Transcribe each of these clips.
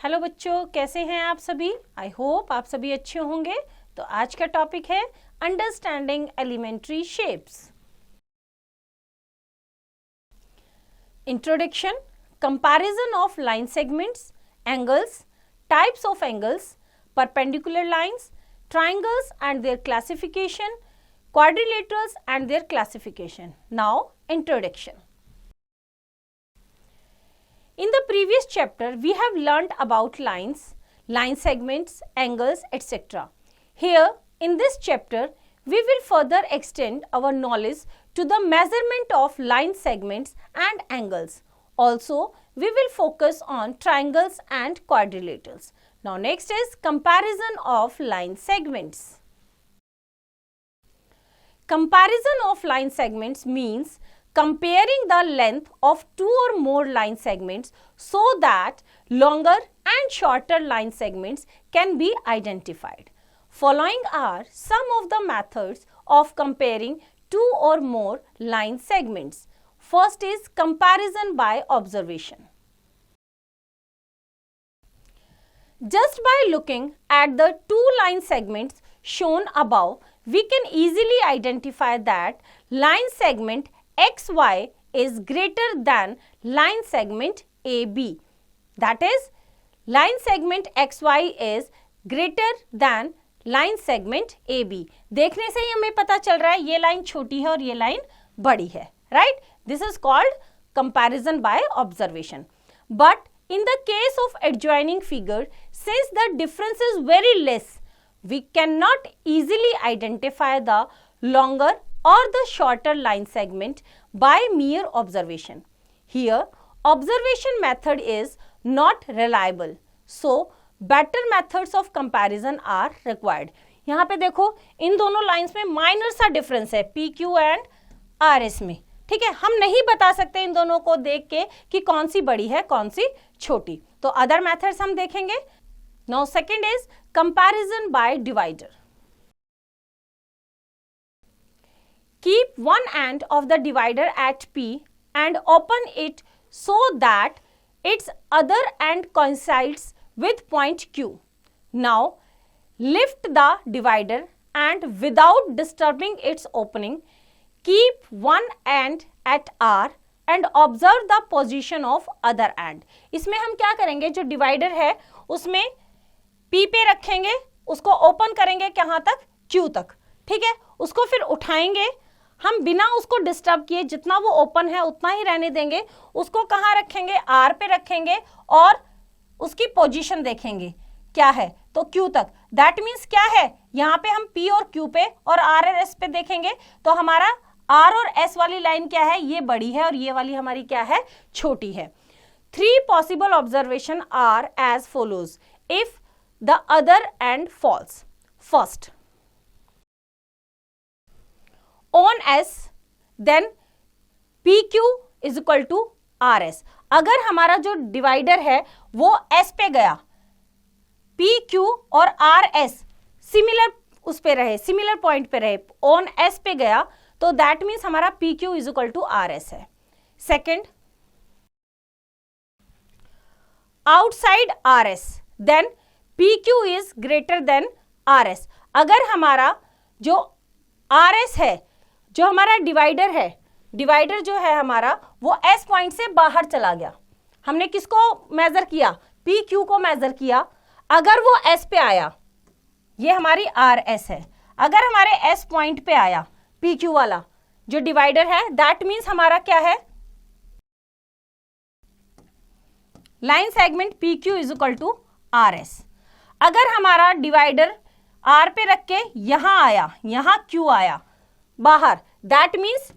Hello बच्चों, कैसे हैं आप सभी? आई होप आप सभी अच्छे होंगे। तो आज का टॉपिक है understanding elementary shapes. Introduction, comparison of line segments, angles, types of angles, perpendicular lines, triangles and their classification, quadrilaterals and their classification. Now, introduction. In the previous chapter, we have learnt about lines, line segments, angles, etc. Here, in this chapter, we will further extend our knowledge to the measurement of line segments and angles. Also, we will focus on triangles and quadrilaterals. Now, next is comparison of line segments. Comparison of line segments means comparing the length of two or more line segments so that longer and shorter line segments can be identified. Following are some of the methods of comparing two or more line segments. First is comparison by observation. Just by looking at the two line segments shown above, we can easily identify that line segment XY is greater than line segment AB. That is, line segment XY is greater than line segment AB. देखने से ही हमें पता चल रहा है ये line छोटी है और ये लाइन बड़ी है, right? This is called comparison by observation. But in the case of adjoining figure, since the difference is very less, we cannot easily identify the longer or the shorter line segment by mere observation. Here, observation method is not reliable. So, better methods of comparison are required. यहाँ पे देखो इन दोनों lines में minor सा difference है PQ and RS में, ठीक है। हम नहीं बता सकते इन दोनों को देख के कि कौन सी बड़ी है कौन सी छोटी। तो अदर मेथड्स हम देखेंगे। Now second is comparison by divider. Keep one end of the divider at P and open it so that its other end coincides with point Q. Now lift the divider and without disturbing its opening, keep one end at R and observe the position of other end. इसमें हम क्या करेंगे, जो divider है उसमें P पे रखेंगे, उसको ओपन करेंगे कहाँ तक, Q तक, ठीक है। उसको फिर उठाएंगे, हम बिना उसको डिस्टर्ब किए जितना वो ओपन है उतना ही रहने देंगे। उसको कहाँ रखेंगे, R पे रखेंगे और उसकी पोजीशन देखेंगे क्या है, तो Q तक। दैट मीन्स क्या है, यहाँ पे हम P और Q पे और R और S पे देखेंगे तो हमारा R और S वाली लाइन क्या है, ये बड़ी है और ये वाली हमारी क्या है, छोटी है। 3 possible observation are as follows if the other end false. First, on S then PQ is equal to RS. अगर हमारा जो डिवाइडर है वो S पे गया, PQ और RS सिमिलर उस पे रहे, सिमिलर पॉइंट पे रहे, ऑन S पे गया तो दैट मीन्स हमारा PQ is equal to RS है। Second, outside RS then PQ is greater than RS। अगर हमारा जो RS है, जो हमारा डिवाइडर है, डिवाइडर जो है हमारा वो S पॉइंट से बाहर चला गया, हमने किसको मेजर किया, PQ को मेजर किया। अगर वो S पे आया, ये हमारी RS है, अगर हमारे S पॉइंट पे आया PQ वाला जो डिवाइडर है, दैट मीन्स हमारा क्या है, line segment PQ is equal to RS। अगर हमारा डिवाइडर R पे रख के यहां आया, यहां Q आया बाहर, that means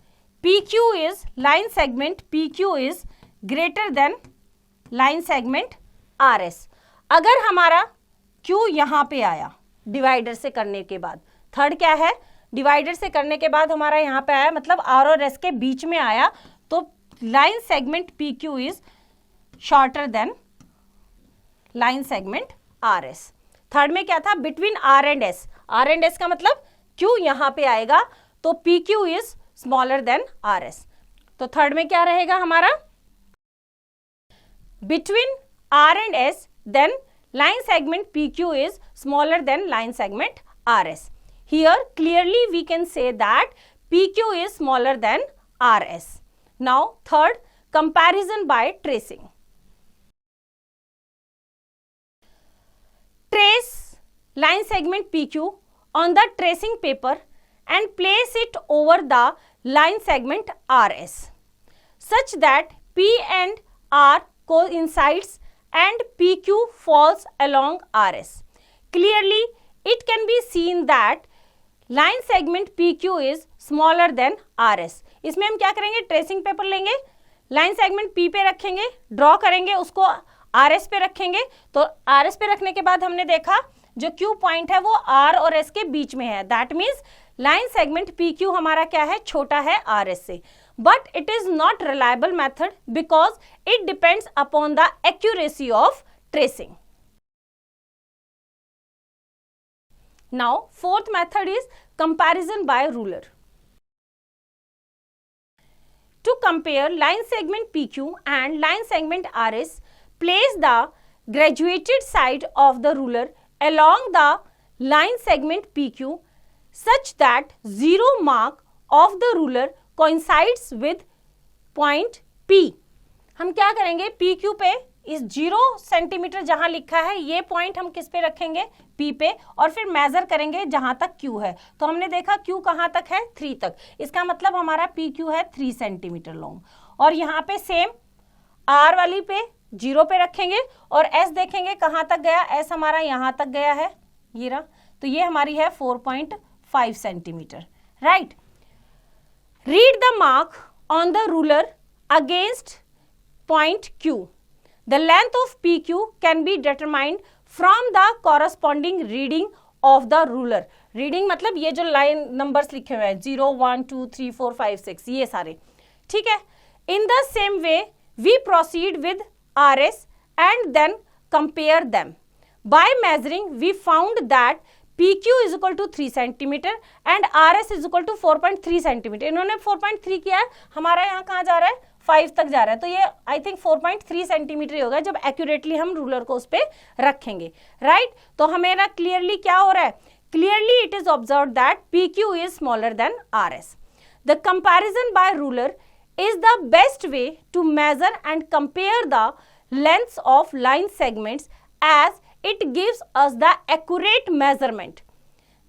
PQ is line segment PQ is greater then line segment RS। अगर हमारा Q यहां पे आया डिवाइडर से करने के बाद, थर्ड क्या है, डिवाइडर से करने के बाद हमारा यहाँ पे आया, मतलब R और S के बीच में आया, तो line segment PQ is shorter than line segment RS। Third में क्या था, between R and S, R and S का मतलब Q यहाँ पे आएगा तो PQ is smaller than RS। तो थर्ड में क्या रहेगा हमारा, between R and S then line segment PQ is smaller than line segment RS. Here clearly we can say that PQ is smaller than RS. Now third, comparison by tracing. Trace line segment PQ on the tracing paper and place it over the line segment RS such that P and R coincides and PQ falls along RS. Clearly it can be seen that line segment PQ is smaller than RS. इसमें हम क्या करेंगे, tracing paper लेंगे, line segment P पे रखेंगे, draw करेंगे, उसको RS पे रखेंगे. तो RS पे रखने के बाद हमने देखा जो Q पॉइंट है वो R और S के बीच में है. That means line segment PQ हमारा क्या है, छोटा है RS से. But it is not reliable method because it depends upon the accuracy of tracing. Now fourth method is comparison by ruler. To compare line segment PQ and line segment RS, place the graduated side of the ruler along the line segment PQ such that zero mark of the ruler coincides with point P. हम क्या करेंगे, PQ पे इस 0 centimetre जहां लिखा है ये point हम किस पे रखेंगे, P पे, और फिर मेजर करेंगे जहां तक Q है. तो हमने देखा Q कहां तक है, 3 तक. इसका मतलब हमारा PQ है 3 सेंटीमीटर लॉन्ग. और यहाँ पे सेम R वाली पे 0 पे रखेंगे और S देखेंगे कहां तक गया, S हमारा यहां तक गया है, ये रहा. तो ये हमारी है 4.5 centimetre. Right. Read the mark on the ruler against point Q. The length of PQ can be determined from the corresponding reading of the ruler. Reading मतलब ये जो लाइन नंबर्स लिखे हुए हैं 0, 1, 2, 3, 4, 5, 6 ये सारे. ठीक है. In the same way we proceed with RS and then compare them. By measuring we found that PQ is equal to 3 centimetre and RS is equal to 4.3 centimetre. इन्होंने 4.3 किया है, हमारा यहाँ कहाँ जा रहा है, 5 तक जा रहा है. तो ये आई थिंक 4.3 सेंटीमीटर ही होगा जब एक्यूरेटली हम रूलर को उस पर रखेंगे. राइट. तो हमें ना क्लियरली क्या हो रहा है, clearly it is observe that PQ is smaller than RS. The comparison by ruler is the best way to measure and compare the lengths of line segments as it gives us the accurate measurement.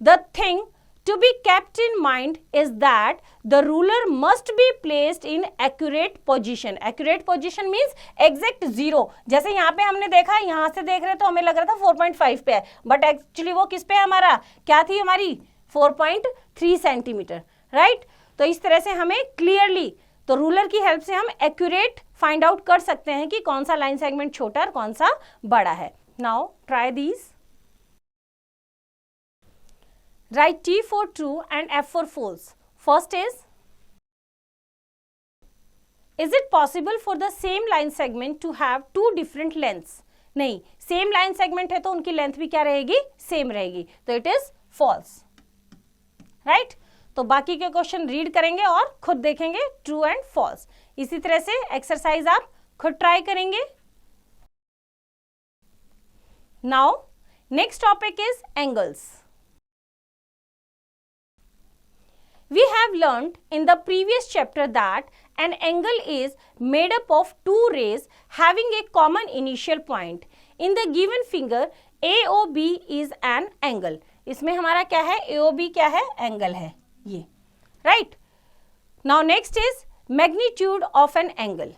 The thing to be kept in mind is that the ruler must be placed in accurate position. Accurate position means exact 0. जैसे यहाँ पे हमने देखा, यहाँ से देख रहे तो हमें लग रहा था 4.5 पे है, बट एक्चुअली वो किस पे है, हमारा क्या थी, हमारी 4.3 सेंटीमीटर. राइट. तो इस तरह से हमें क्लियरली, तो रूलर की हेल्प से हम एक्यूरेट फाइंड आउट कर सकते हैं कि कौन सा लाइन सेगमेंट छोटा और कौन सा बड़ा है. Now try these. Right T for true and F for false. First is it possible for the same line segment to have two different lengths? नहीं, सेम लाइन सेगमेंट है तो उनकी लेंथ भी क्या रहेगी, सेम रहेगी. तो इट इज फॉल्स. राइट. तो बाकी के क्वेश्चन रीड करेंगे और खुद देखेंगे ट्रू एंड फॉल्स. इसी तरह से एक्सरसाइज आप खुद ट्राई करेंगे. Now next topic is angles. We have learned in the previous chapter that an angle is made up of two rays having a common initial point. In the given figure, AOB is an angle. इसमें हमारा क्या है, AOB क्या है, angle है ये. Right. Now next is magnitude of an angle.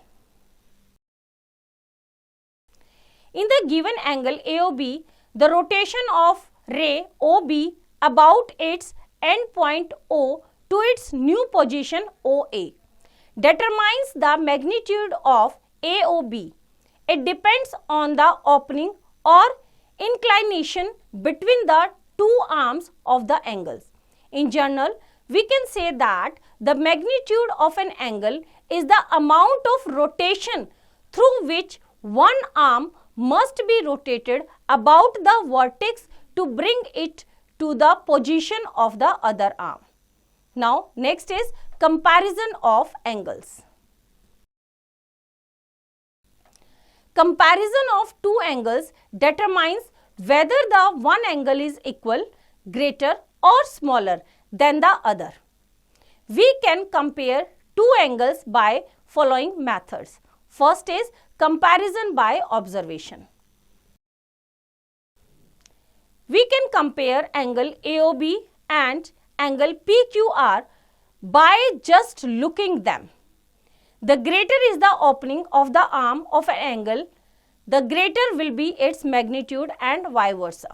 In the given angle AOB, the rotation of ray OB about its end point O to its new position OA determines the magnitude of AOB. It depends on the opening or inclination between the two arms of the angles. In general, we can say that the magnitude of an angle is the amount of rotation through which one arm must be rotated about the vertex to bring it to the position of the other arm. Now next is comparison of angles. comparison of two angles determines whether the one angle is equal, greater or smaller than the other. We can compare two angles by following methods. First is comparison by observation. We can compare angle AOB and angle PQR by just looking them. The greater is the opening of the arm of an angle, the greater will be its magnitude and vice versa.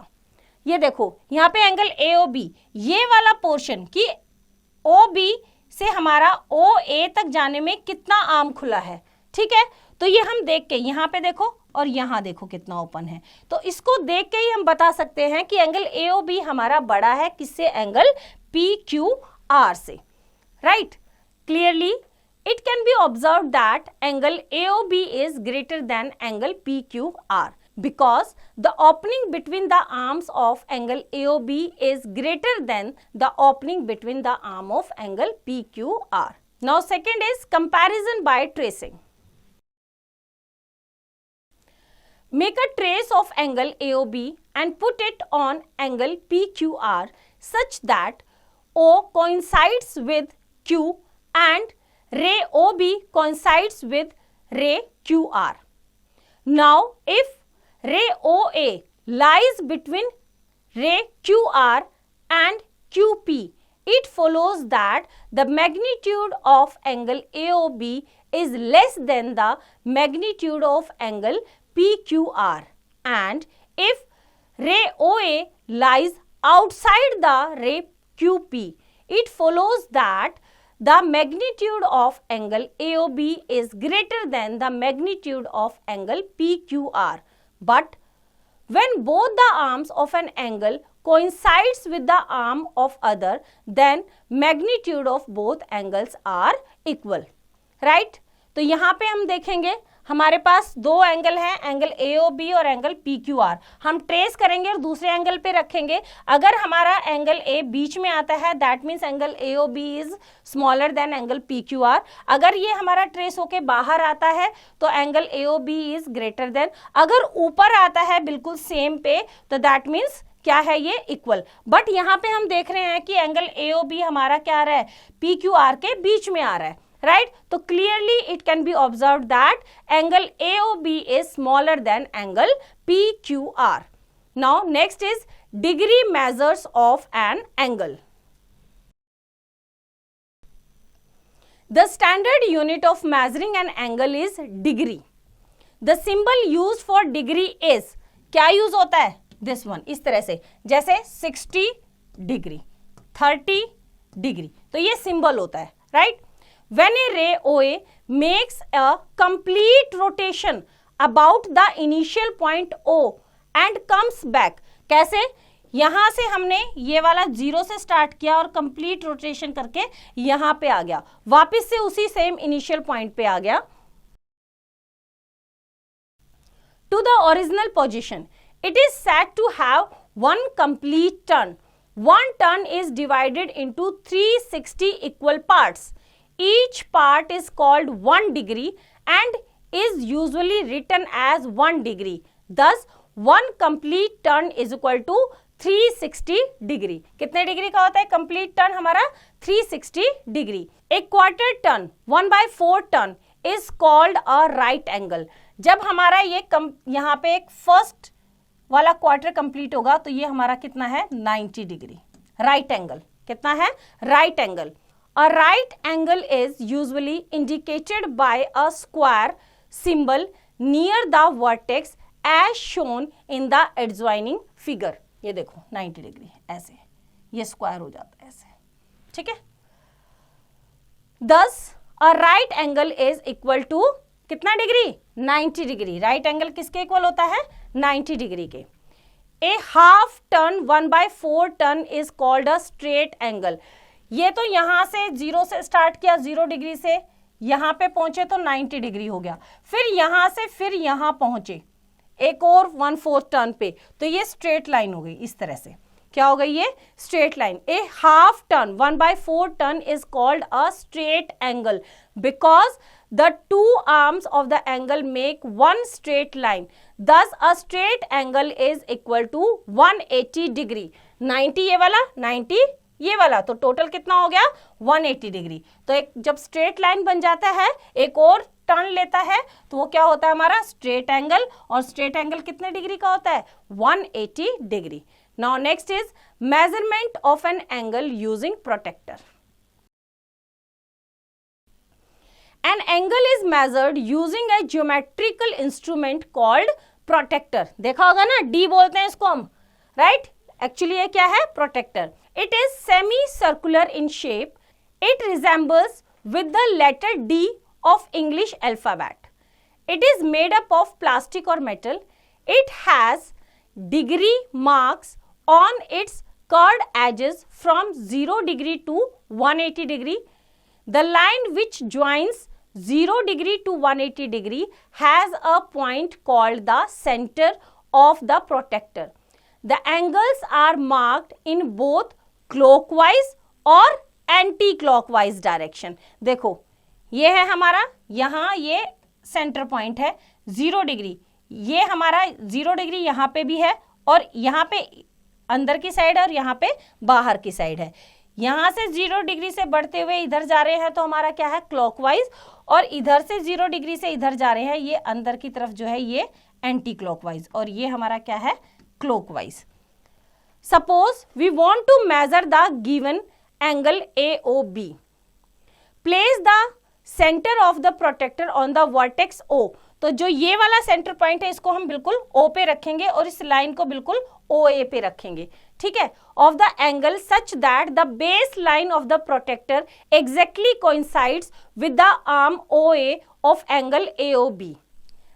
ये देखो यहाँ पे angle AOB, ये वाला portion कि OB से हमारा OA तक जाने में कितना आर्म खुला है, ठीक है। तो ये हम देख के यहाँ पे देखो और यहाँ देखो कितना ओपन है, तो इसको देख के ही हम बता सकते हैं कि एंगल AOB हमारा बड़ा है किससे, एंगल PQR से, right. Clearly it can be observed that angle AOB is greater than angle PQR because the opening between the arms of angle AOB is greater than the opening between the arm of angle PQR. Now second is comparison by tracing. Make a trace of angle AOB and put it on angle PQR such that O coincides with Q and ray OB coincides with ray QR. Now, if ray OA lies between ray QR and QP, it follows that the magnitude of angle AOB is less than the magnitude of angle PQR. And if ray OA lies outside the ray QP, it follows that the magnitude of angle AOB is greater than the magnitude of angle PQR. But when both the arms of an angle coincides with the arm of other, then magnitude of both angles are equal. Right? तो यहाँ पे हम देखेंगे हमारे पास दो angle हैं, angle AOB और angle PQR। हम ट्रेस करेंगे और दूसरे एंगल पे रखेंगे। अगर हमारा एंगल A बीच में आता है, that means angle AOB is smaller then angle PQR। अगर ये हमारा ट्रेस होके बाहर आता है तो angle AOB is greater then, अगर ऊपर आता है बिल्कुल सेम पे तो दैट मीन्स क्या है, ये इक्वल। बट यहाँ पे हम देख रहे हैं कि एंगल AOB हमारा क्या आ रहा है, PQR के बीच में आ रहा है, right? So clearly it can be observed that angle AOB is smaller than angle PQR. Now next is degree measures of an angle. The standard unit of measuring an angle is degree. The symbol used for degree is, क्या use होता है, this one, इस तरह से, जैसे 60 degree, 30 degree, तो ये symbol होता है, right? When a ray OA makes a complete rotation about the initial point O and comes back, कैसे, यहां से हमने ये वाला जीरो से स्टार्ट किया और कंप्लीट रोटेशन करके यहां पे आ गया, वापस से उसी सेम इनिशियल पॉइंट पे आ गया to the original position. It is said to have one complete turn. One turn is divided into 360 equal parts. Each part is called 1 degree and is usually written as 1 degree. Thus, one complete turn is equal to 360 degree. कितने degree का होता है complete turn हमारा, 360 degree. एक quarter turn 1/4 turn is called a right angle. जब हमारा ये यहाँ पे एक फर्स्ट वाला क्वार्टर कंप्लीट होगा तो ये हमारा कितना है, 90 डिग्री, राइट एंगल। कितना है, right angle. A right angle is usually indicated by a square symbol near the vertex as shown in the adjoining figure. ये देखो 90 डिग्री, ऐसे ये स्क्वायर हो जाता है ऐसे, ठीक है। Thus, a right angle is equal to कितना डिग्री, 90 डिग्री। राइट एंगल किसके इक्वल होता है, 90 डिग्री के। A half turn 1/4 turn is called a straight angle. ये तो यहां से जीरो से स्टार्ट किया, 0 डिग्री से यहां पे पहुंचे तो 90 डिग्री हो गया, फिर यहां से फिर यहां पहुंचे एक और 1/4 टर्न पे, तो ये स्ट्रेट लाइन हो गई इस तरह से। क्या हो गई ये? Straight line. A half turn 1/4 turn is called a straight angle because the two arms of the angle make one straight line. Thus a straight angle is equal to 180 degree. 90 ये वाला, 90 ये वाला, तो टोटल कितना हो गया? 180 degree. तो एक जब स्ट्रेट लाइन बन जाता है, एक और टर्न लेता है, तो वो क्या होता है हमारा? Straight angle. और स्ट्रेट एंगल कितने डिग्री का होता है? 180 degree. Now next is measurement of an angle using protractor. An angle is measured using a geometrical instrument called protector. देखा होगा ना, D बोलते हैं इसको हम, right? Actually ये क्या है? Protector. It is semi-circular in shape. It resembles with the letter D of English alphabet. It is made up of plastic or metal. It has degree marks on its curved edges from 0 degree to 180 degree. The line which joins 0 degree to 180 degree has a point called the center of the protector. The angles are marked in both clockwise और anti-clockwise direction. देखो ये है हमारा, यहाँ ये centre point है 0 degree, ये हमारा 0 डिग्री यहाँ पे भी है, और यहाँ पे अंदर की साइड है और यहाँ पे बाहर की साइड है. यहाँ से 0 डिग्री से बढ़ते हुए इधर जा रहे हैं तो हमारा क्या है? क्लॉकवाइज. और इधर से 0 डिग्री से इधर जा रहे हैं, ये अंदर की तरफ जो है ये एंटी क्लॉकवाइज, और ये हमारा क्या है? Clockwise. Suppose we want to measure the given angle AOB. Place the centre of the protractor on the vertex O. तो जो ये वाला सेंटर पॉइंट है इसको हम बिल्कुल O पे रखेंगे और इस लाइन को बिल्कुल OA पे रखेंगे. ठीक है? Of the angle such that the base line of the protractor exactly coincides with the arm OA of angle AOB.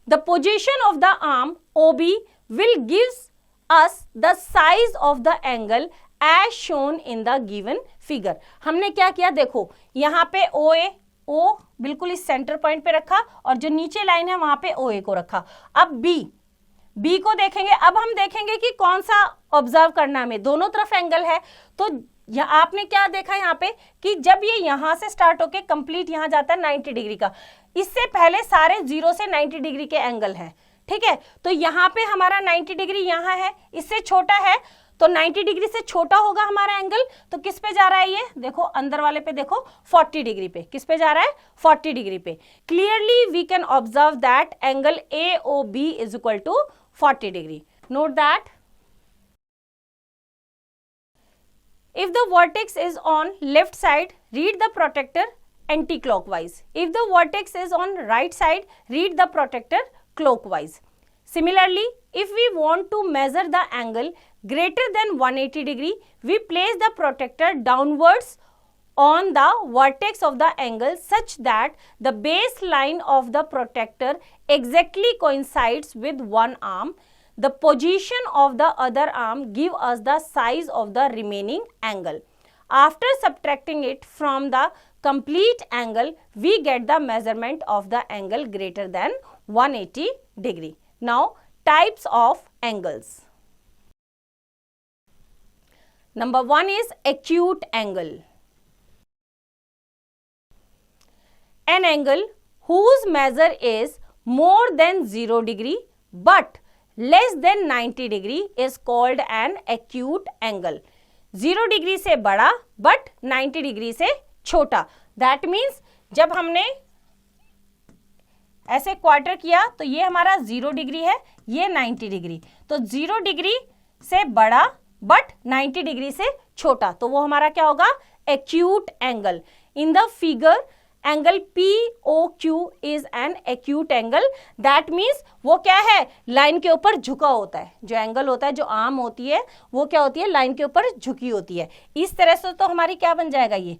The position of the arm OB will gives us the size of the angle as shown in the given figure. हमने क्या किया? देखो यहाँ पे O बिल्कुल इस centre point पे रखा, और जो नीचे लाइन है वहां पे OA को रखा. अब B को देखेंगे. अब हम देखेंगे कि कौन सा ऑब्जर्व करना है हमें. दोनों तरफ एंगल है, तो आपने क्या देखा यहाँ पे कि जब ये यहाँ से स्टार्ट होके कंप्लीट यहाँ जाता है 90 डिग्री का, इससे पहले सारे 0 से 90 डिग्री के एंगल हैं. ठीक है? तो यहाँ पे हमारा 90 डिग्री यहाँ है, इससे छोटा है, तो 90 डिग्री से छोटा होगा हमारा एंगल. तो किस पे जा रहा है ये? देखो अंदर वाले पे देखो, 40 डिग्री पे. किस पे जा रहा है? 40 डिग्री पे. Clearly we can observe that angle AOB is equal to 40 degree. Note that if the vertex is on left side, read the protector anti-clockwise. If the vertex is on right side, read the protector clockwise. Similarly, if we want to measure the angle greater than 180 degree, we place the protector downwards on the vertex of the angle such that the base line of the protector exactly coincides with one arm. The position of the other arm give us the size of the remaining angle. After subtracting it from the complete angle, we get the measurement of the angle greater than 180 degree. Now, types of angles. Number 1 is acute angle. An angle whose measure is more than 0 degree but less than 90 degree is called an acute angle. 0 degree से बड़ा but 90 degree से छोटा. That means जब हमने ऐसे quarter किया तो ये हमारा 0 डिग्री है, ये 90 डिग्री. तो 0 डिग्री से बड़ा but 90 डिग्री से छोटा, तो वो हमारा क्या होगा? acute angle. In the figure, angle POQ is an acute angle. That means वो क्या है? लाइन के ऊपर झुका होता है. जो एंगल होता है, जो आर्म होती है, वो क्या होती है? लाइन के ऊपर झुकी होती है. इस तरह से तो हमारी क्या बन जाएगा? ये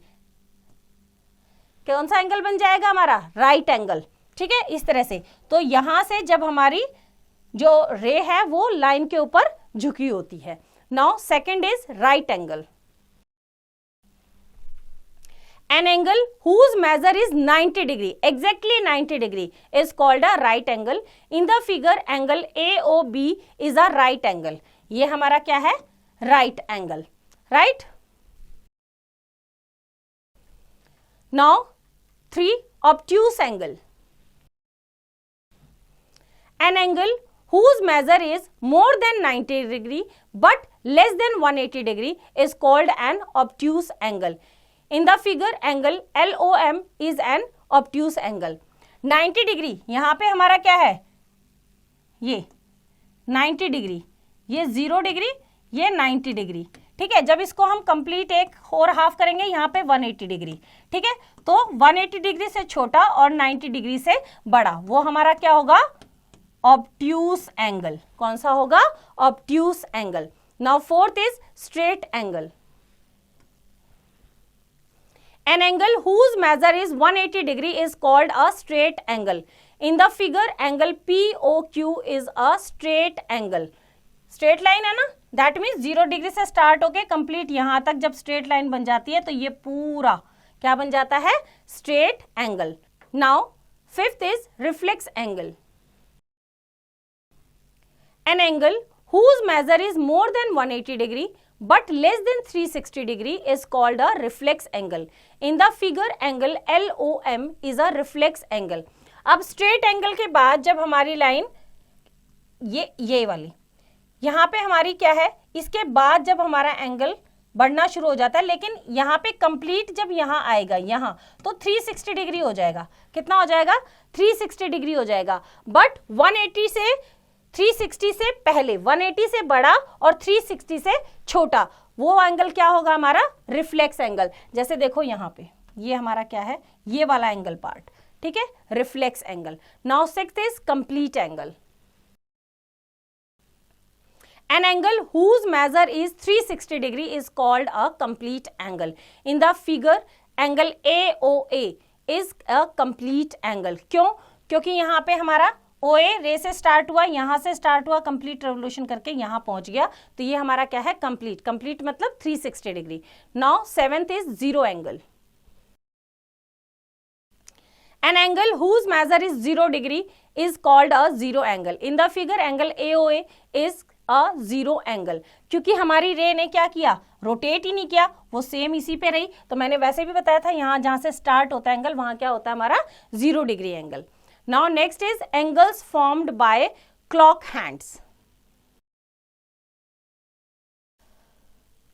कौन सा एंगल बन जाएगा हमारा? Right angle. ठीक है, इस तरह से. तो यहां से जब हमारी जो रे है वो लाइन के ऊपर झुकी होती है. Now second is right angle. An angle whose measure is 90 degree, exactly 90 degree, is called a right angle. In the figure, angle AOB is a right angle. ये हमारा क्या है? right angle, right? Now 3. Obtuse angle. An angle whose measure is more than 90 degree but less than 180 degree is called an obtuse angle. In the figure, angle LOM is an obtuse angle. 90 degree यहाँ पे हमारा क्या है, ये 90 degree, ये 0 degree, ये 90 degree, ठीक है। जब इसको हम कंप्लीट एक और हाफ करेंगे यहाँ पे 180 डिग्री, ठीक है। तो 180 डिग्री से छोटा और 90 डिग्री से बड़ा, वो हमारा क्या होगा, ऑब्ट्यूस एंगल। कौन सा होगा, obtuse angle. Now 4th is straight angle. An angle whose measure is 180 degree is called a straight angle. In the figure, angle POQ is a straight angle. Straight line है ना, that means 0 degree से start होके complete यहाँ तक जब straight line बन जाती है तो ये पूरा क्या बन जाता है, straight angle. Now 5th is reflex angle. An angle whose measure is more than 180 degree but less than 360 degree is called a reflex angle. In the figure, angle LOM is a reflex angle. अब straight angle के बाद जब हमारी line ये वाली यहाँ पे हमारी क्या है, इसके बाद जब हमारा एंगल बढ़ना शुरू हो जाता है, लेकिन यहाँ पे कंप्लीट जब यहाँ आएगा यहाँ तो 360 डिग्री हो जाएगा। कितना हो जाएगा, 360 डिग्री हो जाएगा। बट 180 से 360 से पहले, 180 से बड़ा और 360 से छोटा, वो एंगल क्या होगा हमारा, रिफ्लेक्स एंगल। जैसे देखो यहाँ पे ये हमारा क्या है, ये वाला एंगल पार्ट, ठीक है, reflex angle. Now 6th is complete angle. An angle whose measure is 360 degree is called a complete angle. In the figure, angle AOA is a complete angle. क्यों, क्योंकि यहाँ पे हमारा OA रे से स्टार्ट हुआ, यहाँ से स्टार्ट हुआ, कंप्लीट रेवोल्यूशन करके यहाँ पहुंच गया, तो ये हमारा क्या है, कंप्लीट। कंप्लीट मतलब 360 degree. Now 7th is zero angle. An angle whose measure is 0 degree is called a zero angle. In the figure, angle AOA is a zero angle. क्योंकि हमारी रे ने क्या किया, रोटेट ही नहीं किया, वो सेम इसी पे रही। तो मैंने वैसे भी बताया था यहाँ जहां से स्टार्ट होता है एंगल, वहां क्या होता है हमारा 0 degree angle. Now next is angles formed by clock hands.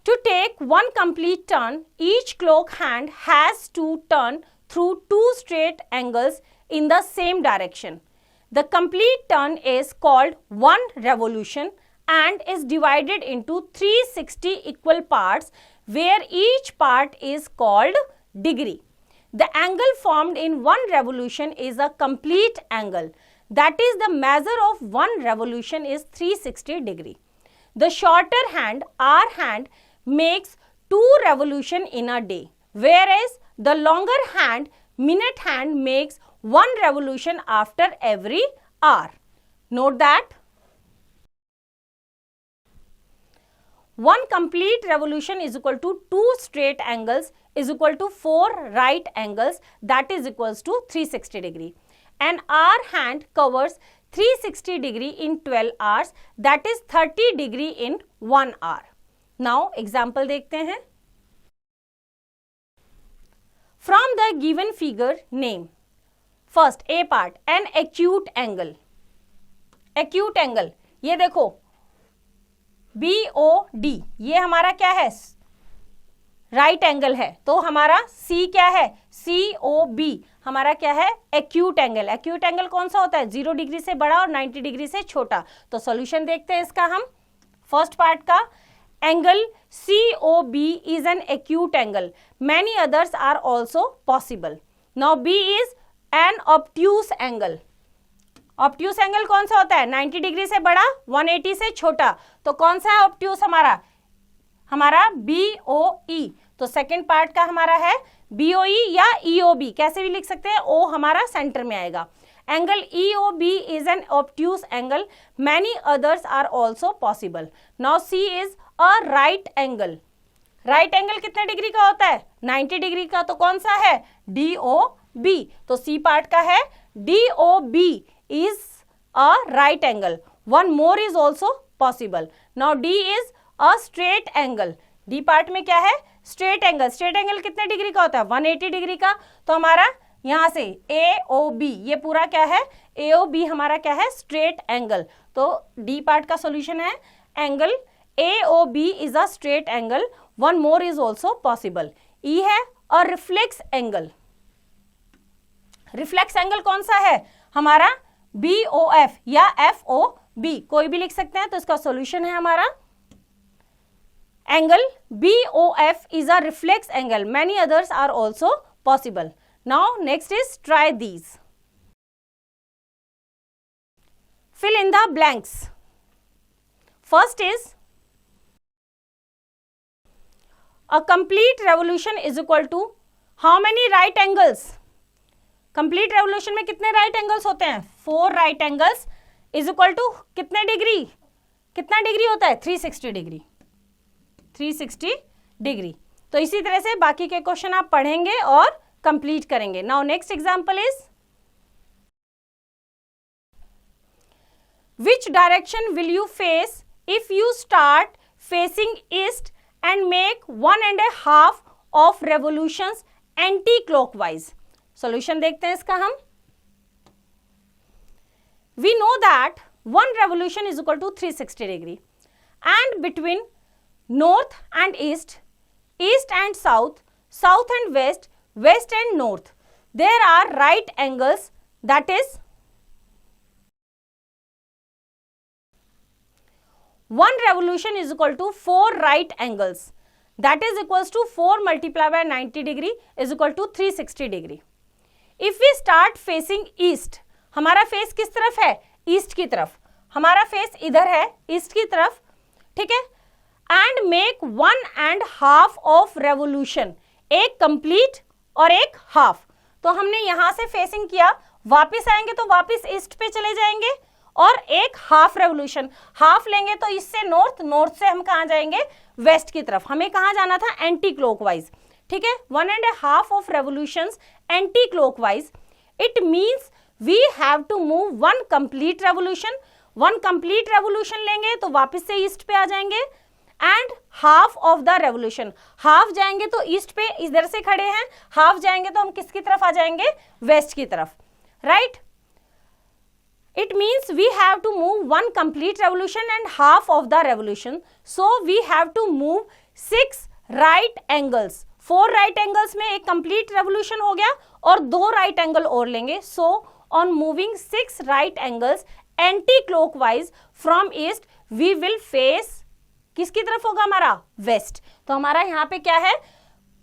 To take one complete turn, each clock hand has to turn through two straight angles in the same direction. The complete turn is called one revolution and is divided into 360 equal parts where each part is called degree. The angle formed in one revolution is a complete angle. That is, the measure of one revolution is 360 degree. The shorter hand, our hand, makes 2 revolutions in a day, whereas the longer hand, minute hand, makes 1 revolution after every hour. Note that 1 complete revolution is equal to 2 straight angles is equal to 4 right angles, that is equals to 360 degree. An hour hand covers 360 degree in 12 hours, that is 30 degree in 1 hour. Now example देखते हैं। From the given figure, name first A part an acute angle. Acute angle, ये देखो BOD, ये हमारा क्या है, right angle है, तो हमारा C क्या है, COB हमारा क्या है, एक्यूट एंगल। एक्यूट एंगल कौन सा होता है, 0 डिग्री से बड़ा और 90 डिग्री से छोटा। तो सॉल्यूशन देखते हैं इसका हम। फर्स्ट पार्ट का, angle COB is an acute angle. Many others are also possible. Now B is an obtuse angle. Obtuse angle कौन सा होता है, 90 डिग्री से बड़ा, 180 से छोटा। तो कौन सा है ऑब्ट्यूस हमारा BOE। तो सेकंड पार्ट का हमारा है BOE या EOB, कैसे भी लिख सकते हैं, O हमारा सेंटर में आएगा। Angle EOB is an obtuse angle. Many others are also possible. Now C is a right angle. Right angle कितने डिग्री का होता है, 90 डिग्री का, तो कौन सा है, DOB। तो C पार्ट का है DOB is a right angle. One more is also possible. Now D is a straight angle, D part में क्या है, स्ट्रेट एंगल। स्ट्रेट एंगल कितने डिग्री का होता है, 180 डिग्री का। तो हमारा यहां से AOB, ये पूरा क्या है, AOB हमारा क्या है, स्ट्रेट एंगल। तो डी पार्ट का सॉल्यूशन है angle AOB is a straight angle. One more is also possible. E है और रिफ्लेक्स एंगल। रिफ्लेक्स एंगल कौन सा है हमारा, BOF या FOB, कोई भी लिख सकते हैं। तो इसका सॉल्यूशन है हमारा angle BOF is a reflex angle. Many others are also possible. Now next is try these. Fill in the blanks. First is a complete revolution is equal to how many right angles? Complete revolution में कितने right angles होते हैं, 4 right angles is equal to कितने degree, कितना degree होता है, 360 degree, 360 degree. तो इसी तरह से बाकी के क्वेश्चन आप पढ़ेंगे और कंप्लीट करेंगे। Now next example is which direction will you face if you start facing east and make 1.5 of revolutions anti clockwise. Solution देखते हैं इसका हम। We know that 1 revolution is equal to 360 degree and between north and east, east and south, south and west, west and north, there are right angles, that is 1 revolution is equal to 4 right angles, that is equals to 4 multiplied by 90 degree is equal to 360 degree. If we start facing east, हमारा face किस तरफ है, east की तरफ, हमारा face इधर है east की तरफ, ठीक है। एंड मेक 1.5 ऑफ रेवोल्यूशन, एक कंप्लीट और एक हाफ। तो हमने यहां से फेसिंग किया, वापस आएंगे तो वापस ईस्ट पे चले जाएंगे और एक हाफ रेवोल्यूशन, हाफ लेंगे तो इससे नॉर्थ, नॉर्थ से हम कहां जाएंगे, वेस्ट की तरफ। हमें कहां जाना था, एंटी क्लॉकवाइज, ठीक है। 1.5 of revolutions anti clockwise, it means we have to move 1 complete revolution. 1 complete revolution लेंगे तो वापस से ईस्ट पे आ जाएंगे and half of the revolution, half जाएंगे तो ईस्ट पे इधर से खड़े हैं, हाफ जाएंगे तो हम किसकी तरफ आ जाएंगे, वेस्ट की तरफ, right. It means we have to move 1 complete revolution and half of the revolution. So we have to move 6 right angles. 4 right angles में एक complete revolution हो गया और 2 right angle और लेंगे। So on moving 6 right angles anti-clockwise from east, we will face, किसकी तरफ होगा हमारा, वेस्ट। तो हमारा यहाँ पे क्या है,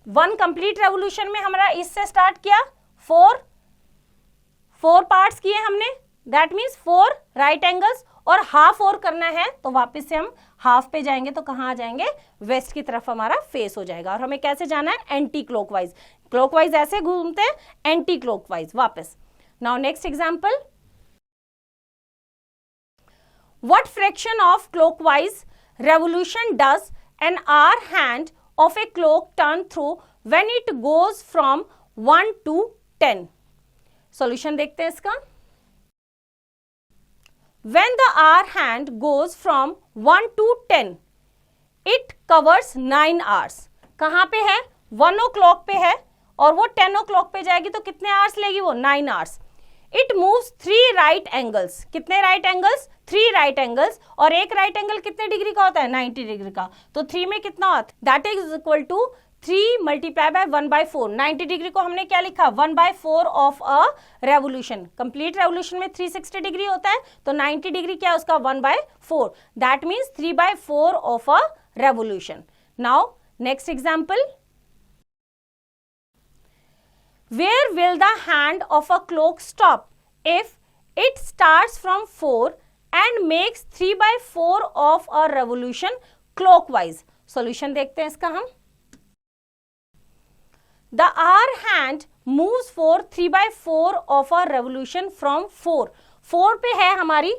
1 complete revolution में हमारा ईस्ट से स्टार्ट किया, 4 पार्ट्स किए हमने, दैट मीन्स 4 राइट एंगल्स और हाफ और करना है तो वापस से हम हाफ पे जाएंगे तो कहाँ आ जाएंगे, वेस्ट की तरफ हमारा फेस हो जाएगा। और हमें कैसे जाना है, एंटी क्लॉकवाइज, क्लॉकवाइज ऐसे घूमते हैं, एंटी क्लॉकवाइज वापस। Now next example, what fraction of clockwise revolution does an hour hand of a clock turn through when it goes from 1 to 10? Solution देखते हैं इसका। When the hour hand goes from 1 to 10, it covers 9 hours. कहाँ पे है, 1 o'clock पे है और वो 10 o'clock पे जाएगी तो कितने आवर्स लेगी वो, 9 hours. It moves 3 right angles, कितने राइट एंगल्स, 3 राइट एंगल्स, और एक राइट एंगल कितने डिग्री का होता है, 90 डिग्री का। तो 3 में कितना होता है, that is equal to 3 multiply by 1/4। 90 degree को हमने क्या लिखा, 1/4 of a revolution. Complete revolution में 360 डिग्री होता है तो 90 डिग्री क्या है उसका, 1/4, that means 3/4 of a revolution. Now next example, where will the hand of a clock stop if it starts from 4 and makes 3/4 of a revolution clockwise? Solution देखते हैं इसका हम। The hour hand moves for 3/4 of a revolution from 4 पे है हमारी,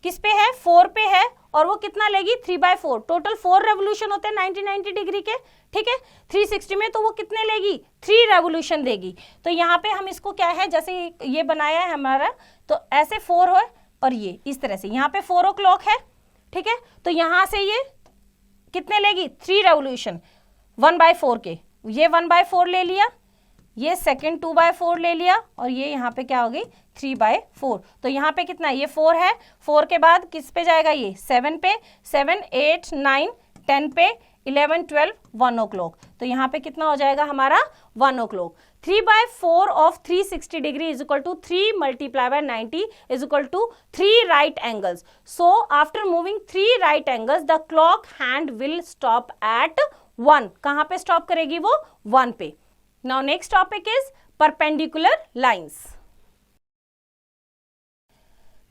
किस पे है, 4 पे है, और वो कितना लेगी, 3/4। टोटल 4 रेवोल्यूशन होते हैं 90 डिग्री के, ठीक है। 360 में तो वो कितने लेगी, 3 रेवोल्यूशन देगी। तो यहाँ पे हम इसको क्या है, जैसे ये बनाया है हमारा, तो ऐसे 4 है और ये इस तरह से, यहाँ पे 4 o'clock है, ठीक है। तो यहाँ से ये कितने लेगी 3 रेवोल्यूशन 1/4 के, ये 1/4 ले लिया, ये सेकेंड 2/4 ले लिया और ये यहाँ पे क्या हो गई 3/4। तो यहाँ पे कितना ये 4 है, 4 के बाद किस पे जाएगा ये 7 पे, 7 8 9 10 पे, 11 12 1 o'clock। तो यहाँ पे कितना हो जाएगा हमारा 1 o'clock। 3/4 of 360 degree is equal to 3 multiplied by 90 is equal to 3 right angles. So after moving 3 right angles the clock hand will stop at 1। कहाँ पे स्टॉप करेगी वो 1 पे। Now next topic is perpendicular lines.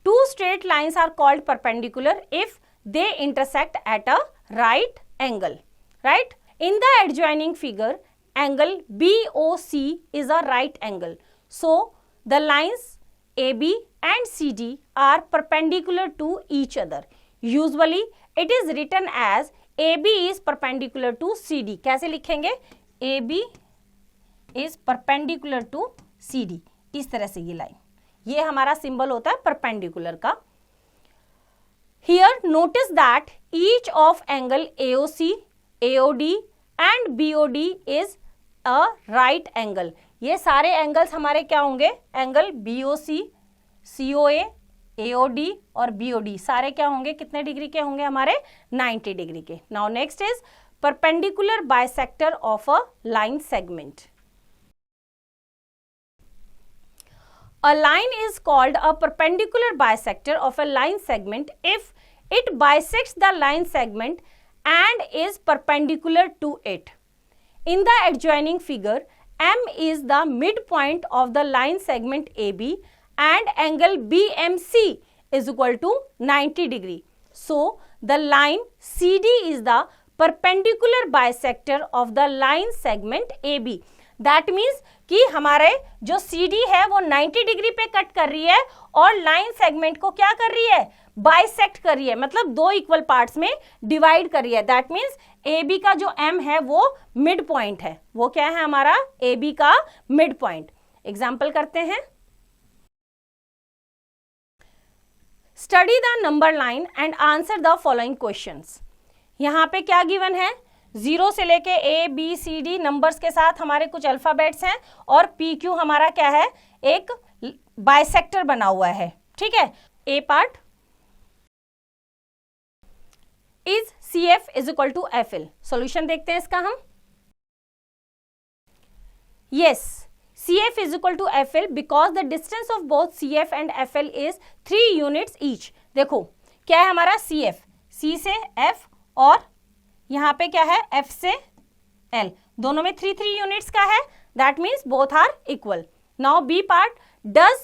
Two straight lines are called perpendicular if they intersect at a right angle, right? In the adjoining figure, angle BOC is a right angle. So the lines AB and CD are perpendicular to each other. Usually it is written as AB is perpendicular to CD. कैसे लिखेंगे? AB is perpendicular to CD. इस तरह से ये line, ये हमारा symbol होता है परपेंडिकुलर का। Here notice that each of angle AOC, AOD and BOD is a right angle. ये सारे एंगल्स हमारे क्या होंगे? एंगल BOC, COA, AOD और BOD सारे क्या होंगे? कितने डिग्री के होंगे हमारे? 90 डिग्री के। Now next is perpendicular bisector of a line segment. A line is called a perpendicular bisector of a line segment if it bisects the line segment and is perpendicular to it. In the adjoining figure, M is the midpoint of the line segment AB and angle BMC is equal to 90 degree. So, the line CD is the perpendicular bisector of the line segment AB. That means कि हमारे जो CD है वो 90 degree पे cut कर रही है और लाइन सेगमेंट को क्या कर रही है? बाइसेक्ट कर रही है, मतलब दो इक्वल पार्ट्स में डिवाइड कर रही है। दैट मीन्स AB का जो M है वो मिड पॉइंट है। वो क्या है हमारा? AB का मिड पॉइंट। एग्जाम्पल करते हैं। Study the number line and answer the following questions. यहाँ पे क्या गिवन है? 0 से लेके ABCD नंबर्स के साथ हमारे कुछ अल्फाबेट्स हैं और PQ हमारा क्या है? एक बाइसेक्टर बना हुआ है। ठीक है। A part is CF is equal to FL। Solution देखते हैं इसका हम। Yes, CF is equal to FL because the distance of both CF and FL is 3 units each। देखो क्या है हमारा? CF, C से F और यहाँ पे क्या है? F से L, दोनों में 3 यूनिट्स का है। That means both are equal. Now B part, does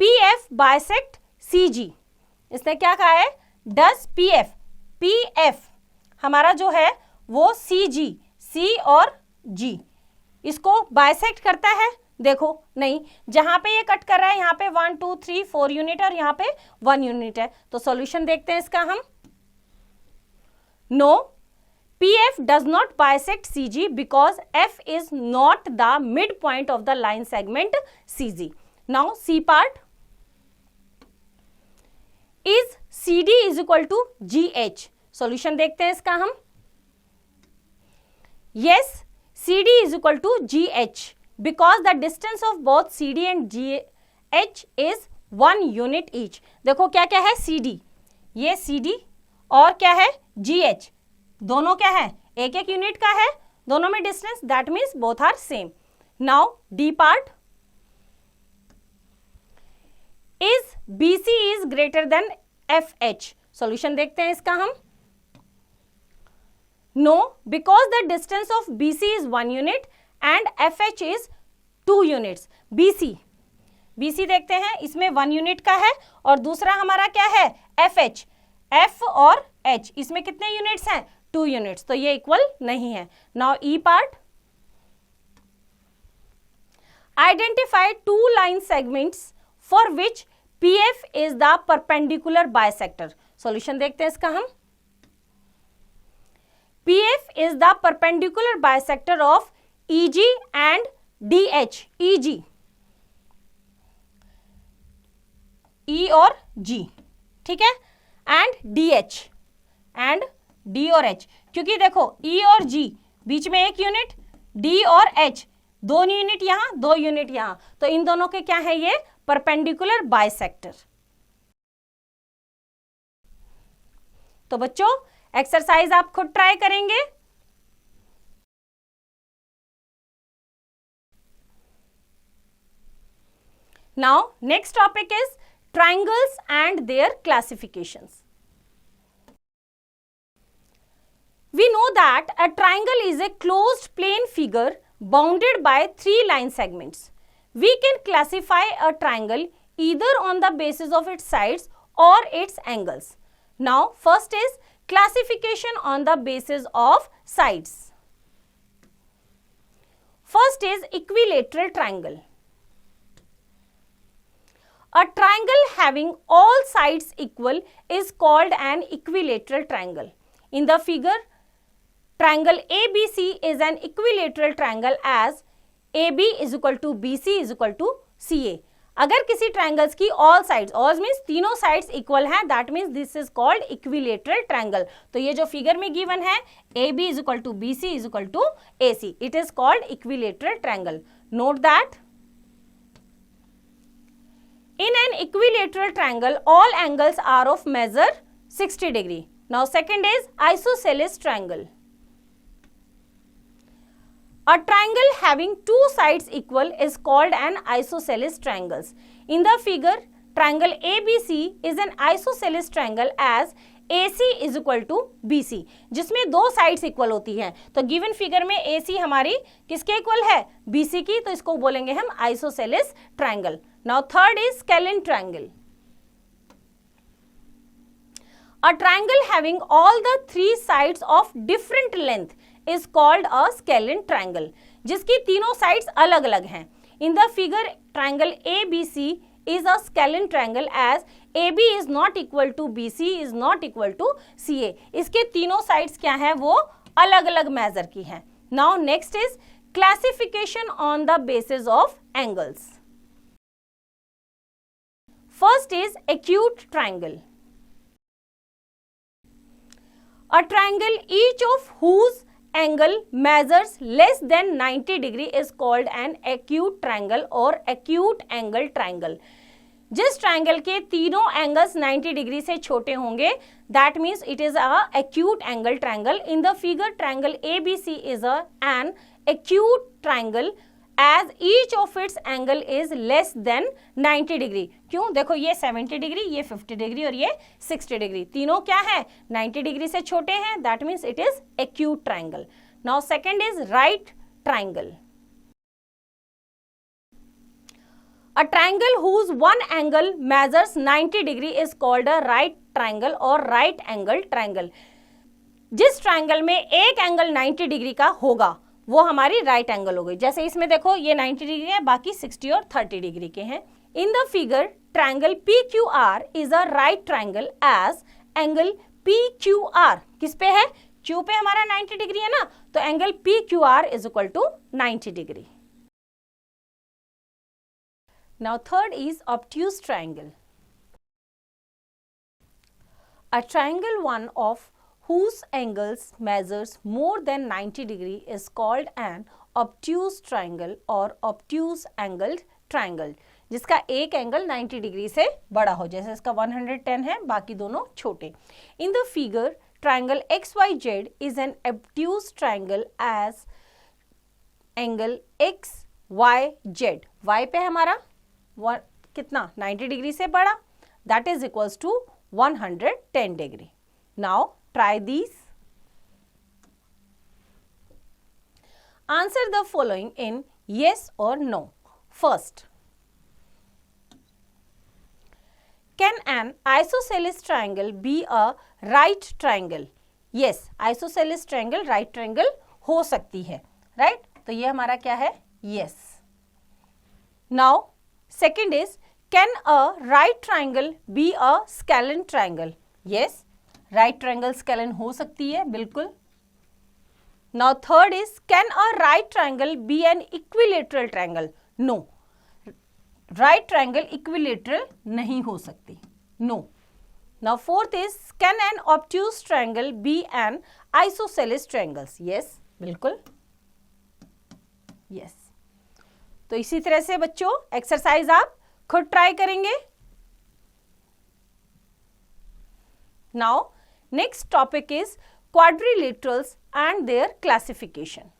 PF bisect CG। इसने क्या कहा है? डज PF हमारा जो है वो CG, C और G इसको बाइसेक्ट करता है? देखो नहीं, जहां पे ये कट कर रहा है यहाँ पे 1 2 3 4 यूनिट और यहाँ पे 1 यूनिट है। तो सॉल्यूशन देखते हैं इसका हम। No, PF does not bisect CG because F is not the midpoint of the line segment CG. Now C part, is CD is equal to GH। Solution देखते हैं इसका हम। Yes, CD is equal to GH because the distance of both CD and GH is 1 unit each। देखो क्या क्या है? CD, ये CD और क्या है? GH, दोनों क्या है? एक एक यूनिट का है, दोनों में distance. That means both are same. Now D part, is BC is greater than FH। Solution देखते हैं इसका हम। No, because the distance of BC is 1 unit and FH is 2 units. BC देखते हैं, इसमें 1 यूनिट का है और दूसरा हमारा क्या है? FH, F और H, इसमें कितने यूनिट्स हैं? 2 यूनिट्स। तो ये इक्वल नहीं है। Now E part, identify 2 line segments for which PF is the perpendicular bisector. Solution देखते हैं इसका हम। PF is the perpendicular bisector of EG and DH। EG, E और G, ठीक है, and DH and डी और एच, क्योंकि देखो ई और जी बीच में एक यूनिट, डी और एच 2 यूनिट यहां 2 यूनिट यहां, तो इन दोनों के क्या है ये परपेंडिकुलर बाइसेक्टर। तो बच्चों एक्सरसाइज आप खुद ट्राई करेंगे। Now next topic is triangles and their classifications. We know that a triangle is a closed plane figure bounded by 3 line segments. We can classify a triangle either on the basis of its sides or its angles. Now, first is classification on the basis of sides. First is equilateral triangle. A triangle having all sides equal is called an equilateral triangle. In the figure, triangle ABC is an equilateral triangle as AB is equal to BC is equal to CA. अगर किसी triangles की all sides, all means तीनों sides equal हैं, that means this is called equilateral triangle. तो ये जो figure में given है AB is equal to BC is equal to AC, it is called equilateral triangle. Note that in an equilateral triangle all angles are of measure 60 degree. Now second is isosceles triangle. A triangle having 2 sides equal is called an isosceles triangle. In the figure, triangle ABC is an isosceles triangle as AC is equal to BC, जिसमें 2 sides equal होती हैं। तो given figure में AC हमारी किसके equal है? BC की, तो इसको बोलेंगे हम isosceles triangle. Now third is scalene triangle. A triangle having all the 3 sides of different length is called a scalene triangle, जिसकी तीनों साइड्स अलग अलग हैं। In the figure, triangle ABC is a scalene triangle as AB is not equal to BC is not equal to CA. इसके तीनों sides क्या हैं? वो अलग अलग मेजर की हैं। Now next is classification on the basis of angles. First is acute triangle. A triangle each of whose angle measures less than 90 degree is called an acute triangle or acute angle triangle. जिस triangle के तीनों angles 90 degree से छोटे होंगे, that means it is a acute angle triangle. In the figure, triangle ABC is an acute triangle as each of its angle is less than 90 degree. क्यों? देखो ये 70 degree, ये 50 डिग्री और ये 60 डिग्री, तीनों क्या है? 90 डिग्री से छोटे हैं, that means it is acute triangle. Now second is right triangle. A triangle whose one angle measures 90 degree is called a right triangle or right angle triangle. जिस ट्रायंगल में एक एंगल 90 डिग्री का होगा वो हमारी राइट एंगल हो गई। जैसे इसमें देखो ये 90 डिग्री है, बाकी 60 और 30 डिग्री के हैं। In the figure, triangle PQR is a right triangle as angle PQR किस पे है? Q पे हमारा 90 डिग्री है ना, तो angle PQR is equal to 90 degree. Now third is obtuse triangle. A triangle one of whose angles measures more than 90 degree is called an obtuse triangle or obtuse angled triangle, जिसका एक angle 90 degree से बड़ा हो, जैसे इसका 110 है, बाकी दोनों छोटे। In the figure, triangle XYZ is an obtuse triangle as angle XYZ, Y पे हमारा कितना 90 डिग्री से बड़ा, that is equals to 110 degree. Now try these. Answer the following in yes or no. First, can an isosceles triangle be a right triangle? Yes, isosceles triangle right triangle हो सकती है, right? तो ये हमारा क्या है? Yes. Now, second is, can a right triangle be a scalene triangle? Yes. Right triangle scalene हो सकती है, बिल्कुल। Now third is, can a right triangle be an equilateral triangle? No, right triangle equilateral नहीं हो सकती, no. Now fourth is, can an obtuse triangle be an isosceles triangle? Yes, बिल्कुल yes. तो इसी तरह से बच्चों एक्सरसाइज आप खुद ट्राई करेंगे. Now next topic is quadrilaterals and their classification.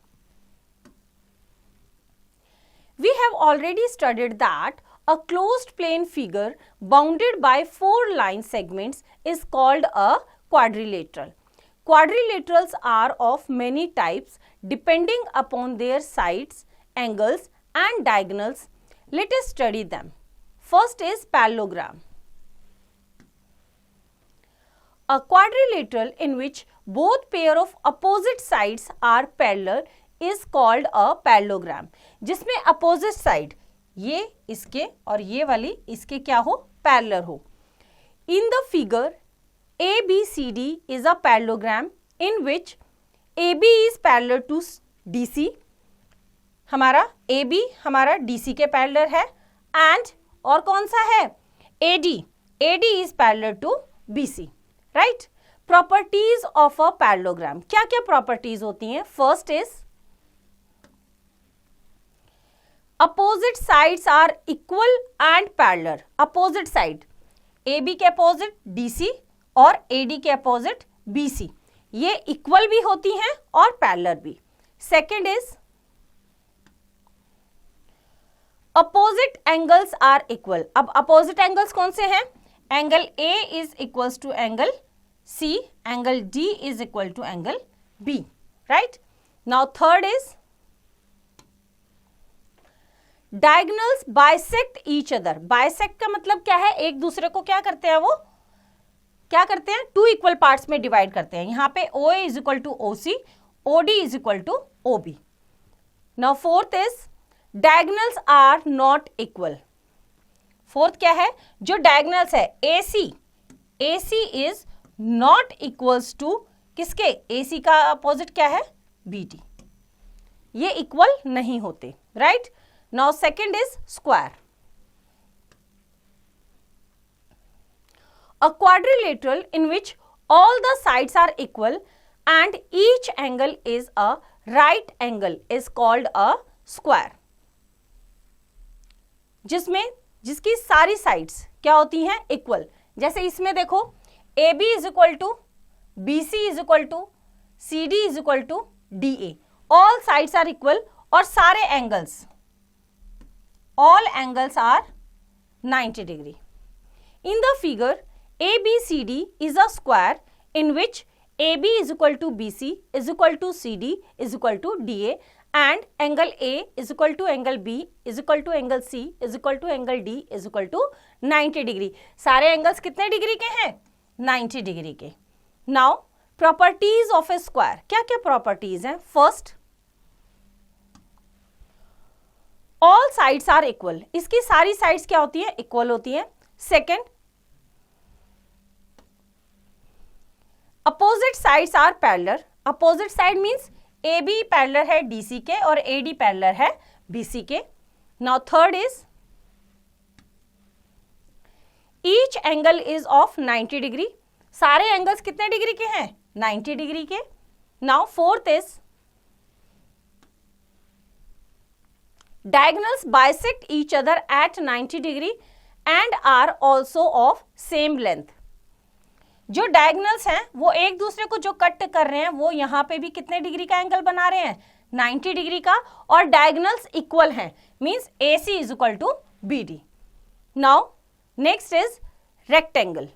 We have already studied that a closed plane figure bounded by 4 line segments is called a quadrilateral. Quadrilaterals are of many types depending upon their sides, angles and diagonals. Let us study them. First is parallelogram. A quadrilateral in which both pair of opposite sides are parallel is called a parallelogram. जिसमें opposite side ये इसके और ये वाली इसके क्या हो, parallel हो. In the figure ABCD is a parallelogram in which AB is parallel to DC. हमारा AB हमारा DC के parallel है and और कौन सा है AD is parallel to BC. Right. Properties of a parallelogram, क्या क्या प्रॉपर्टीज होती हैं? First is opposite sides are equal and parallel. Opposite side AB के अपोजिट DC और AD के अपोजिट BC, ये इक्वल भी होती हैं और पैरेलल भी. Second is opposite angles are equal. अब अपोजिट एंगल्स कौन से हैं? Angle A is equals to angle C, angle D is equal to angle B, right? Now third is diagonals bisect each other. Bisect का मतलब क्या है? एक दूसरे को क्या करते हैं, वो क्या करते हैं? 2 इक्वल पार्ट्स में डिवाइड करते हैं. यहाँ पे OA is equal to OC, OD is equal to OB. Now fourth is diagonals are not equal. Fourth क्या है? जो diagonals है AC is not equals to किसके? AC का अपोजिट क्या है? BD. ये इक्वल नहीं होते. Right. Now second is square. A quadrilateral in which all the sides are equal and each angle is a right angle is called a square. जिसकी सारी साइड्स क्या होती हैं? इक्वल. जैसे इसमें देखो AB is equal to BC is equal to CD is equal to DA. All sides are equal और सारे angles, all angles are 90 degree. In the figure ABCD is a square in which AB is equal to BC is equal to CD is equal to DA and angle A is equal to angle B is equal to angle C is equal to angle D is equal to 90 degree. सारे angles कितने degree के हैं? 90 degree के. Now properties of a square, क्या क्या properties हैं? First, all sides are equal. इसकी सारी साइड्स क्या होती है? इक्वल होती हैं. Second, opposite sides are parallel. Opposite side means AB parallel है DC के और AD पैरेलल है BC के. Now third is each angle is of 90 degree. सारे एंगल्स कितने डिग्री के हैं? 90 डिग्री के. Now fourth is diagonals bisect each other at 90 degree and are also of same length. जो डायगोनल्स हैं वो एक दूसरे को जो कट कर रहे हैं वो यहाँ पे भी कितने डिग्री का एंगल बना रहे हैं? 90 डिग्री का. और डायगोनल्स इक्वल हैं, means AC is equal to BD. Now next is rectangle.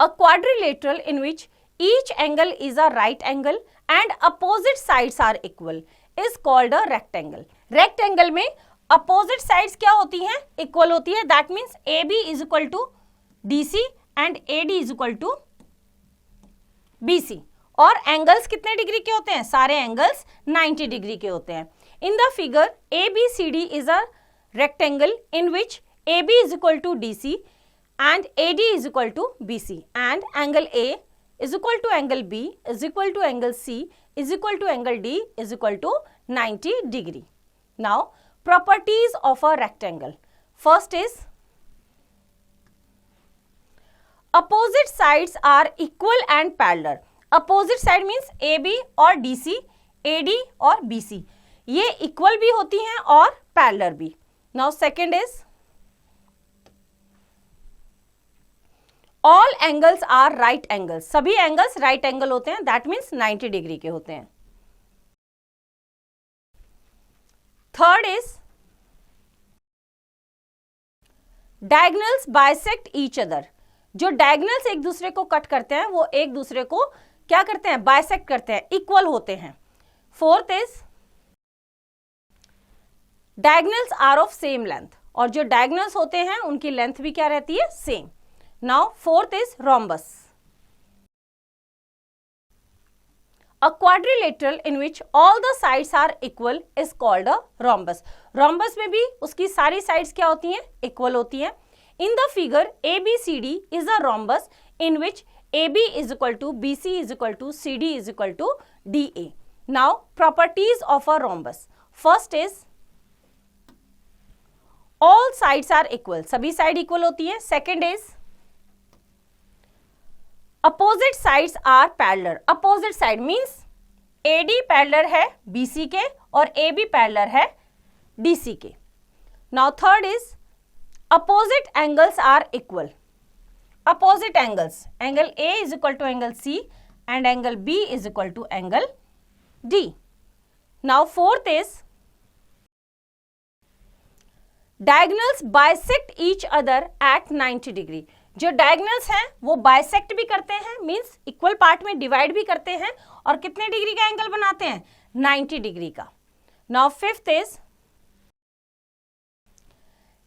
A quadrilateral in which each angle is a right angle and opposite sides are equal is called a rectangle. Rectangle में opposite sides क्या होती हैं? Equal होती है. That means AB is equal to DC and AD is equal to BC. और angles कितने degree के होते हैं? सारे angles 90 डिग्री के होते हैं. In the figure ABCD is a rectangle in which AB is equal to DC and AD is equal to BC and angle A is equal to angle B is equal to angle C is equal to angle D is equal to 90 degree. Now properties of a rectangle. First is Opposite sides are equal and parallel. Opposite side means AB और DC, AD और BC. ये equal भी होती हैं और parallel भी. Now second is all angles are right angles. सभी angles right angle होते हैं. That means 90 डिग्री के होते हैं. Third is diagonals bisect each other. जो diagonals एक दूसरे को कट करते हैं वो एक दूसरे को क्या करते हैं, बाइसेक्ट करते हैं, इक्वल होते हैं. Fourth is diagonals are of same length, और जो डायगोनल्स होते हैं उनकी लेंथ भी क्या रहती है, same. Now fourth is rhombus. A quadrilateral in which all the sides are equal is called a rhombus. Rhombus में भी उसकी सारी sides क्या होती हैं, equal होती हैं. In the figure ABCD is a rhombus in which AB is equal to BC is equal to CD is equal to DA. Now properties of a rhombus. First is all sides are equal. सभी side equal होती है. Second is opposite sides are parallel. Opposite side means AD parallel है BC के और AB parallel है DC के. Now third is opposite angles are equal. Opposite angles, angle A is equal to angle C and angle B is equal to angle D. Now fourth is diagonals bisect each other at 90 degree. जो diagonals हैं वो bisect भी करते हैं, means equal part में divide भी करते हैं और कितने डिग्री का एंगल बनाते हैं, 90 डिग्री का. Now fifth is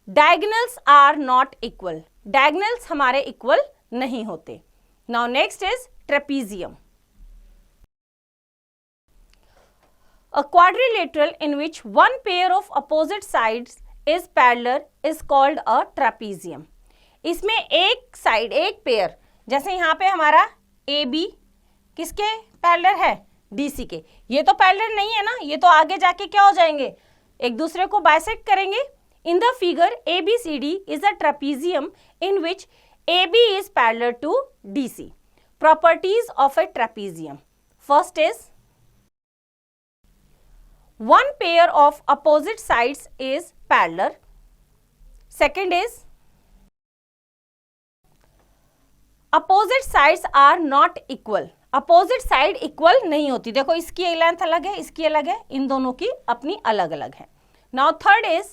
diagonals are not equal. Diagonals हमारे इक्वल नहीं होते. Now next is trapezium. A quadrilateral in which one pair of opposite sides is parallel is called a trapezium. इसमें एक side, एक pair, जैसे यहाँ पे हमारा ए बी किसके पैरेलल है, डीसी के. ये तो पैरेलल नहीं है ना, ये तो आगे जाके क्या हो जाएंगे, एक दूसरे को बाइसेक्ट करेंगे. In the figure A B C D is a trapezium in which A B is parallel to DC. Properties of a trapezium. First is one pair of opposite sides is parallel. Second is opposite sides are not equal. Opposite side equal नहीं होती. देखो इसकी length अलग है, इसकी अलग है, इन दोनों की अपनी अलग अलग है. Now third is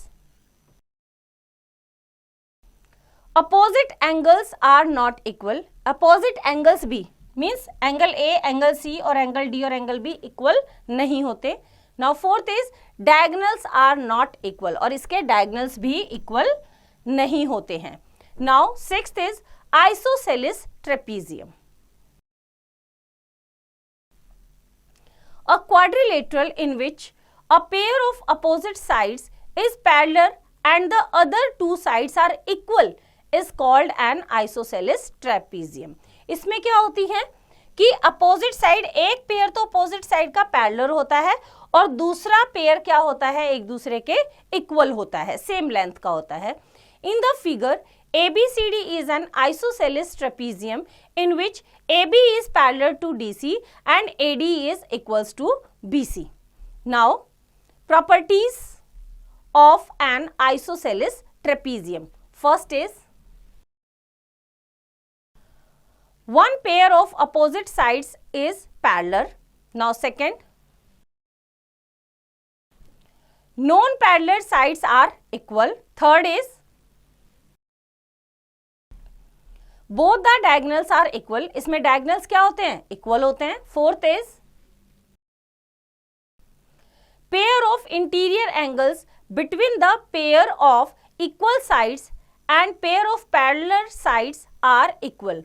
opposite angles are not equal. Opposite angles भी means angle A, angle C और angle D और angle B equal नहीं होते. Now fourth is diagonals are not equal, और इसके diagonals भी equal नहीं होते हैं. Now sixth is isosceles trapezium. A quadrilateral in which a pair of opposite sides is parallel and the other two sides are equal is called an isosceles trapezium. इसमें क्या होती है कि अपोजिट साइड, एक pair तो opposite side का parallel होता है और दूसरा पेयर क्या होता है, एक दूसरे के इक्वल होता है, सेम लेंथ का होता है. इन the figure ABCD is an isosceles trapezium in which AB is parallel to DC and AD is equals to BC. Now, properties of an isosceles trapezium. First is one pair of opposite sides is parallel. Now second, non-parallel sides are equal. Third is both the diagonals are equal. इसमें diagonals क्या होते हैं, equal होते हैं. Fourth is pair of interior angles between the pair of equal sides and pair of parallel sides are equal.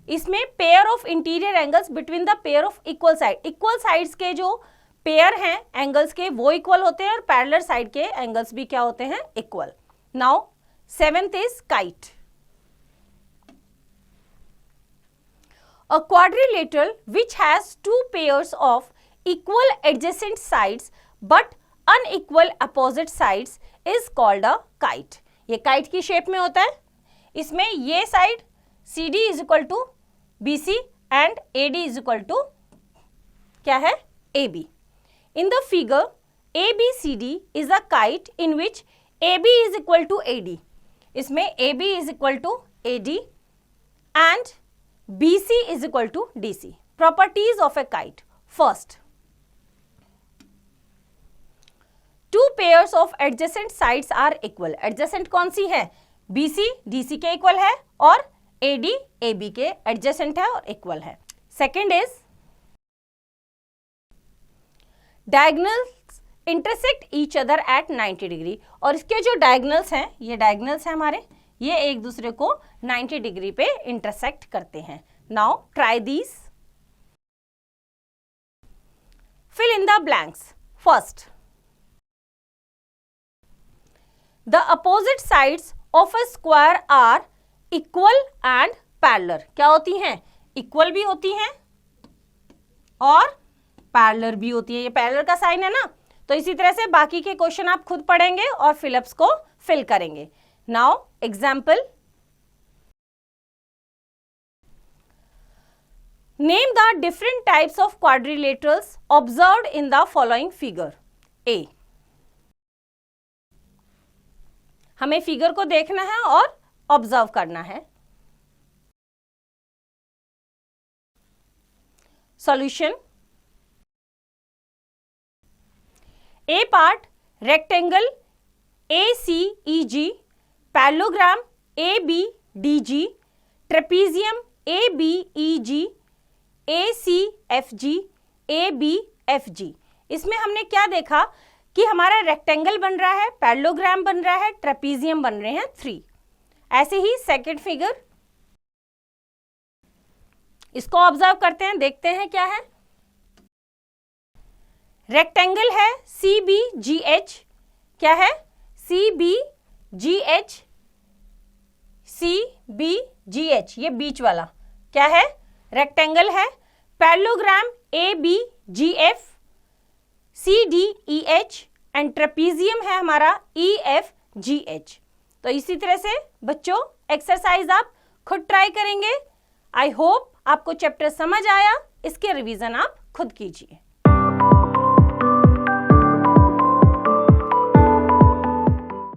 इसमें pair of interior angles between the pair of equal side, equal sides के जो pair हैं angles के वो equal होते हैं और parallel side के एंगल्स भी क्या होते हैं, equal. Now seventh is kite. A quadrilateral which has two pairs of equal adjacent sides but unequal opposite sides is called a kite. ये काइट की शेप में होता है. इसमें ये side CD is equal to BC and AD is equal to क्या है, AB. In the figure, ABCD is a kite in which AB is equal to AD. इसमें AB is equal to AD and BC is equal to DC. Properties of a kite. First, two pairs of adjacent sides are equal. Adjacent कौन सी है, BC DC के equal है और AD AB के adjacent है और equal है. Second is diagonals intersect each other at 90 degree. और इसके जो diagonals हैं, ये diagonals हैं हमारे, ये एक दूसरे को 90 डिग्री पे इंटरसेक्ट करते हैं. Now try these. Fill in the blanks. First, the opposite sides of a square are equal and parallel. क्या होती हैं, इक्वल भी होती हैं और पैरेलल भी होती है. ये पैरेलल का साइन है ना, तो इसी तरह से बाकी के क्वेश्चन आप खुद पढ़ेंगे और फिलअप्स को फिल करेंगे. Now example, name the different types of quadrilaterals observed in the following figure. A, हमें फिगर को देखना है और ऑब्जर्व करना है. Solution, A part rectangle ACEG, parallelogram ABDG, trapezium ABEG, ACFG, ABFG. इसमें हमने क्या देखा कि हमारा रेक्टेंगल बन रहा है, पैरेललोग्राम बन रहा है, ट्रेपीजियम बन रहे हैं 3. ऐसे ही सेकेंड फिगर, इसको ऑब्जर्व करते हैं, देखते हैं क्या है. रेक्टेंगल है CBGH, क्या है, CBGH, CBGH, ये बीच वाला क्या है, रेक्टेंगल है. Parallelogram ABGF, CDEH and trapezium है हमारा EFGH. तो इसी तरह से बच्चों एक्सरसाइज आप खुद ट्राई करेंगे. आई होप आपको चैप्टर समझ आया. इसके रिवीजन आप खुद कीजिए.